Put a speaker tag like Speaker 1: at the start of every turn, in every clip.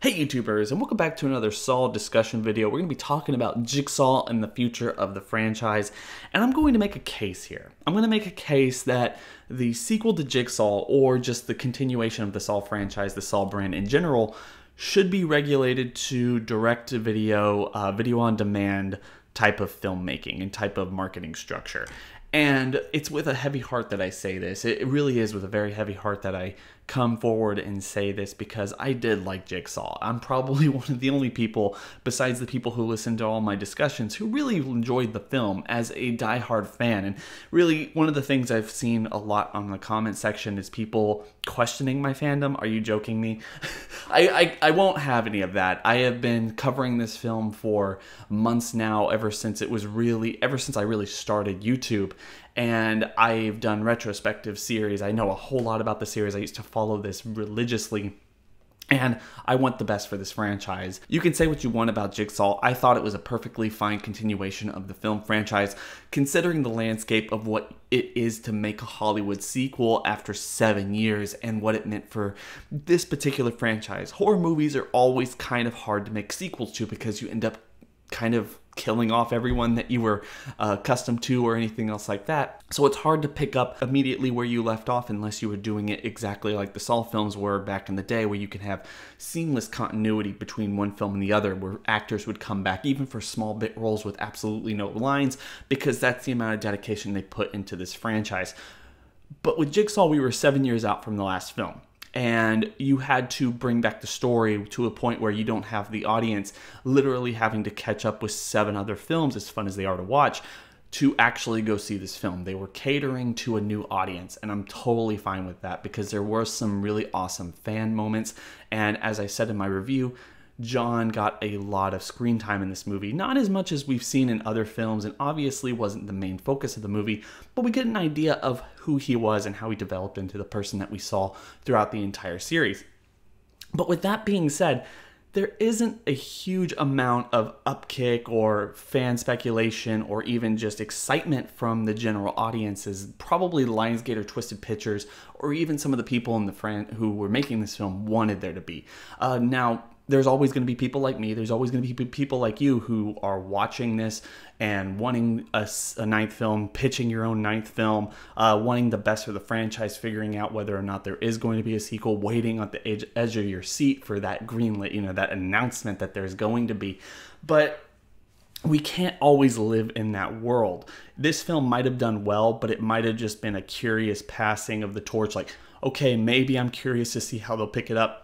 Speaker 1: Hey YouTubers, and welcome back to another Saw discussion video. We're going to be talking about Jigsaw and the future of the franchise, and I'm going to make a case here. I'm going to make a case that the sequel to Jigsaw, or just the continuation of the Saw franchise, the Saw brand in general, should be regulated to direct-to-video, video-on-demand type of filmmaking and type of marketing structure. And it's with a heavy heart that I say this. It really is with a very heavy heart that I come forward and say this, because I did like Jigsaw. I'm probably one of the only people, besides the people who listen to all my discussions, who really enjoyed the film as a diehard fan. And really, one of the things I've seen a lot on the comment section is people questioning my fandom. Are you joking me? I won't have any of that. I have been covering this film for months now, ever since I really started YouTube. And I've done retrospective series. I know a whole lot about the series. I used to follow this religiously. And I want the best for this franchise. You can say what you want about Jigsaw. I thought it was a perfectly fine continuation of the film franchise, considering the landscape of what it is to make a Hollywood sequel after 7 years and what it meant for this particular franchise. Horror movies are always kind of hard to make sequels to because you end up kind of killing off everyone that you were accustomed to or anything else like that. So it's hard to pick up immediately where you left off unless you were doing it exactly like the Saw films were back in the day, where you can have seamless continuity between one film and the other, where actors would come back even for small bit roles with absolutely no lines, because that's the amount of dedication they put into this franchise. But with Jigsaw, we were 7 years out from the last film. And you had to bring back the story to a point where you don't have the audience literally having to catch up with 7 other films, as fun as they are to watch, to actually go see this film. They were catering to a new audience, and I'm totally fine with that, because there were some really awesome fan moments. And as I said in my review, John got a lot of screen time in this movie. Not as much as we've seen in other films, and obviously wasn't the main focus of the movie, but we get an idea of who he was and how he developed into the person that we saw throughout the entire series. But with that being said, there isn't a huge amount of upkick or fan speculation or even just excitement from the general audiences, probably Lionsgate or Twisted Pictures, or even some of the people in the who were making this film wanted there to be. Now, there's always going to be people like me, there's always going to be people like you who are watching this and wanting a 9th film, pitching your own 9th film, wanting the best for the franchise, figuring out whether or not there is going to be a sequel, waiting on the edge of your seat for that greenlit, that announcement that there's going to be. But we can't always live in that world. This film might have done well, but it might have just been a curious passing of the torch. Like, okay, maybe I'm curious to see how they'll pick it up.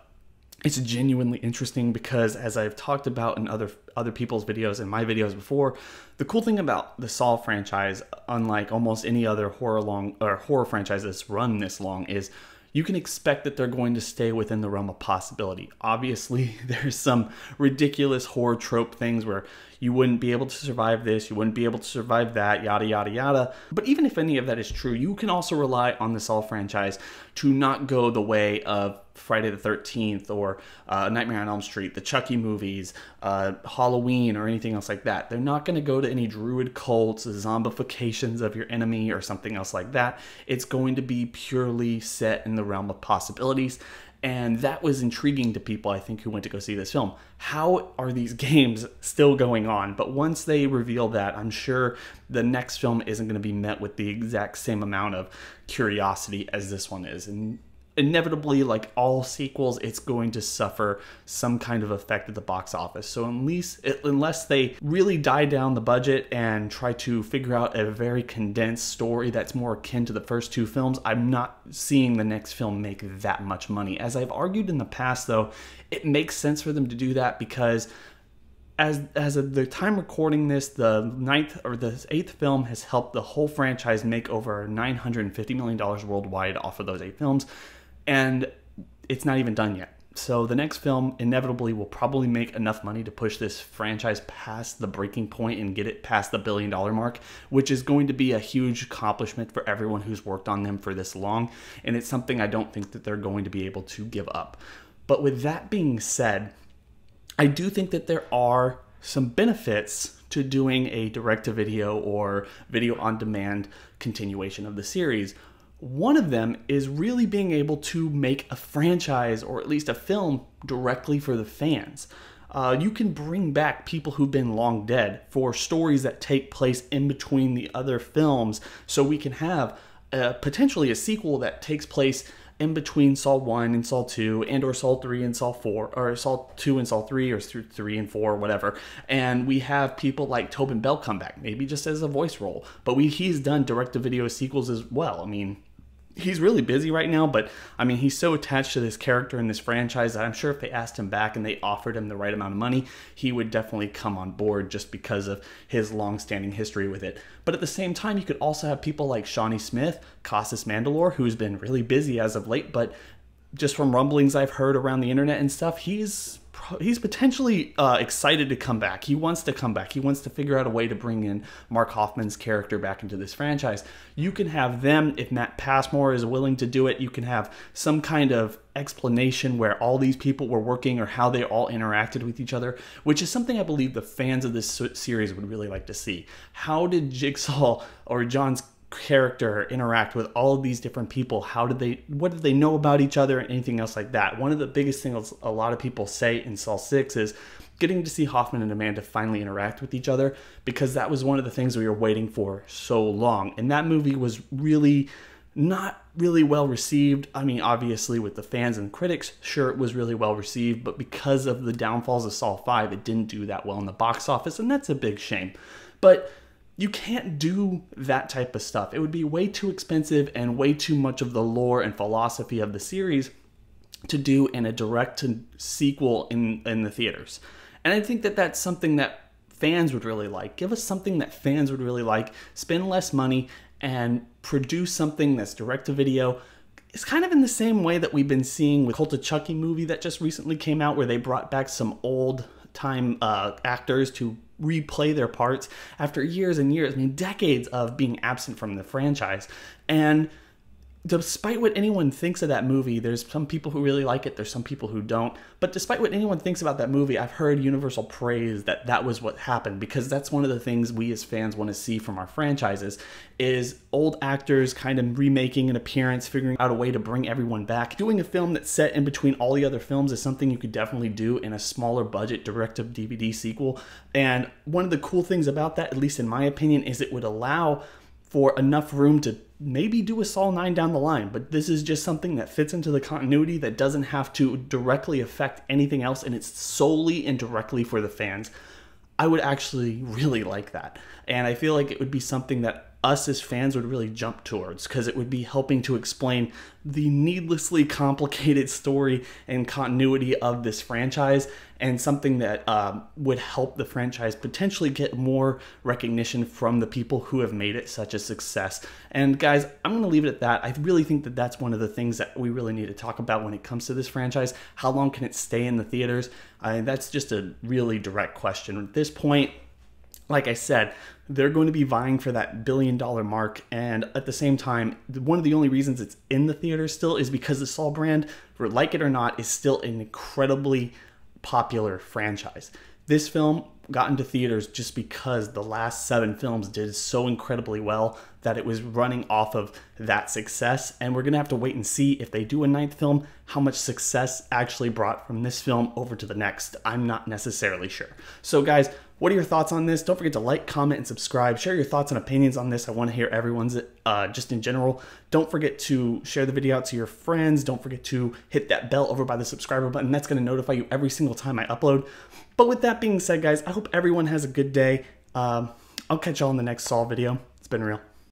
Speaker 1: It's genuinely interesting because, as I've talked about in other people's videos and my videos before, the cool thing about the Saw franchise, unlike almost any other horror franchise that's run this long, is you can expect that they're going to stay within the realm of possibility. Obviously, there's some ridiculous horror trope things where you wouldn't be able to survive this, you wouldn't be able to survive that, yada, yada, yada. But even if any of that is true, you can also rely on the Saw franchise to not go the way of Friday the 13th or Nightmare on Elm Street, the Chucky movies, Halloween, or anything else like that. They're not going to go to any druid cults, zombifications of your enemy, or something else like that. It's going to be purely set in the realm of possibilities. And that was intriguing to people, I think, who went to go see this film. How are these games still going on? But once they reveal that, I'm sure the next film isn't going to be met with the exact same amount of curiosity as this one is. And inevitably, like all sequels, it's going to suffer some kind of effect at the box office. So unless they really die down the budget and try to figure out a very condensed story that's more akin to the first 2 films, I'm not seeing the next film make that much money. As I've argued in the past, though, it makes sense for them to do that because as of the time recording this, the 9th or the 8th film has helped the whole franchise make over $950 million worldwide off of those 8 films. And it's not even done yet. So the next film inevitably will probably make enough money to push this franchise past the breaking point and get it past the $1 billion mark, which is going to be a huge accomplishment for everyone who's worked on them for this long. And it's something I don't think that they're going to be able to give up. But with that being said, I do think that there are some benefits to doing a direct-to-video or video-on-demand continuation of the series. One of them is really being able to make a franchise or at least a film directly for the fans. You can bring back people who've been long dead for stories that take place in between the other films, so we can have potentially a sequel that takes place in between Saw 1 and Saw 2, and or Saw 3 and Saw 4, or Saw 2 and Saw 3, or 3 and 4, whatever. And we have people like Tobin Bell come back, maybe just as a voice role. But he's done direct-to-video sequels as well. I mean, he's really busy right now, but I mean, he's so attached to this character and this franchise that I'm sure if they asked him back and they offered him the right amount of money, he would definitely come on board just because of his long-standing history with it. But at the same time, you could also have people like Shawnee Smith, Costas Mandylor, who's been really busy as of late, but just from rumblings I've heard around the internet and stuff, he's potentially excited to come back. He wants to come back. He wants to figure out a way to bring in Mark Hoffman's character back into this franchise. You can have them, if Matt Passmore is willing to do it, you can have some kind of explanation where all these people were working or how they all interacted with each other, which is something I believe the fans of this series would really like to see. How did Jigsaw or John's character interact with all of these different people? What did they know about each other and anything else like that? One of the biggest things a lot of people say in Saw 6 is getting to see Hoffman and Amanda finally interact with each other, because that was one of the things we were waiting for so long. And that movie was really not really well received. I mean, obviously with the fans and critics, sure, it was really well received, but because of the downfalls of Saw 5, it didn't do that well in the box office, and that's a big shame. But you can't do that type of stuff. It would be way too expensive and way too much of the lore and philosophy of the series to do in a direct sequel in the theaters. And I think that that's something that fans would really like. Give us something that fans would really like. Spend less money and produce something that's direct to video. It's kind of in the same way that we've been seeing with Cult of Chucky movie that just recently came out, where they brought back some old time actors to replay their parts after years and years, I mean decades of being absent from the franchise. And despite what anyone thinks of that movie, there's some people who really like it, there's some people who don't, but despite what anyone thinks about that movie, I've heard universal praise that that was what happened, because that's one of the things we as fans want to see from our franchises, is old actors kind of remaking an appearance, figuring out a way to bring everyone back. Doing a film that's set in between all the other films is something you could definitely do in a smaller budget direct-to-DVD sequel. And one of the cool things about that, at least in my opinion, is it would allow for enough room to maybe do a Saw 9 down the line, but this is just something that fits into the continuity that doesn't have to directly affect anything else, and it's solely and directly for the fans. I would actually really like that, and I feel like it would be something that us as fans would really jump towards, because it would be helping to explain the needlessly complicated story and continuity of this franchise, and something that would help the franchise potentially get more recognition from the people who have made it such a success. And guys, I'm going to leave it at that. I really think that that's one of the things that we really need to talk about when it comes to this franchise. How long can it stay in the theaters? That's just a really direct question. At this point, like I said, they're going to be vying for that $1 billion mark, and at the same time, one of the only reasons it's in the theaters still is because the Saw brand, for like it or not, is still an incredibly popular franchise. This film got into theaters just because the last 7 films did so incredibly well that it was running off of that success, and we're gonna have to wait and see if they do a 9th film, how much success actually brought from this film over to the next. I'm not necessarily sure. So guys, what are your thoughts on this? Don't forget to like, comment, and subscribe. Share your thoughts and opinions on this. I want to hear everyone's just in general. Don't forget to share the video out to your friends. Don't forget to hit that bell over by the subscriber button. That's going to notify you every single time I upload. But with that being said, guys, I hope everyone has a good day. I'll catch y'all in the next Saw video. It's been real.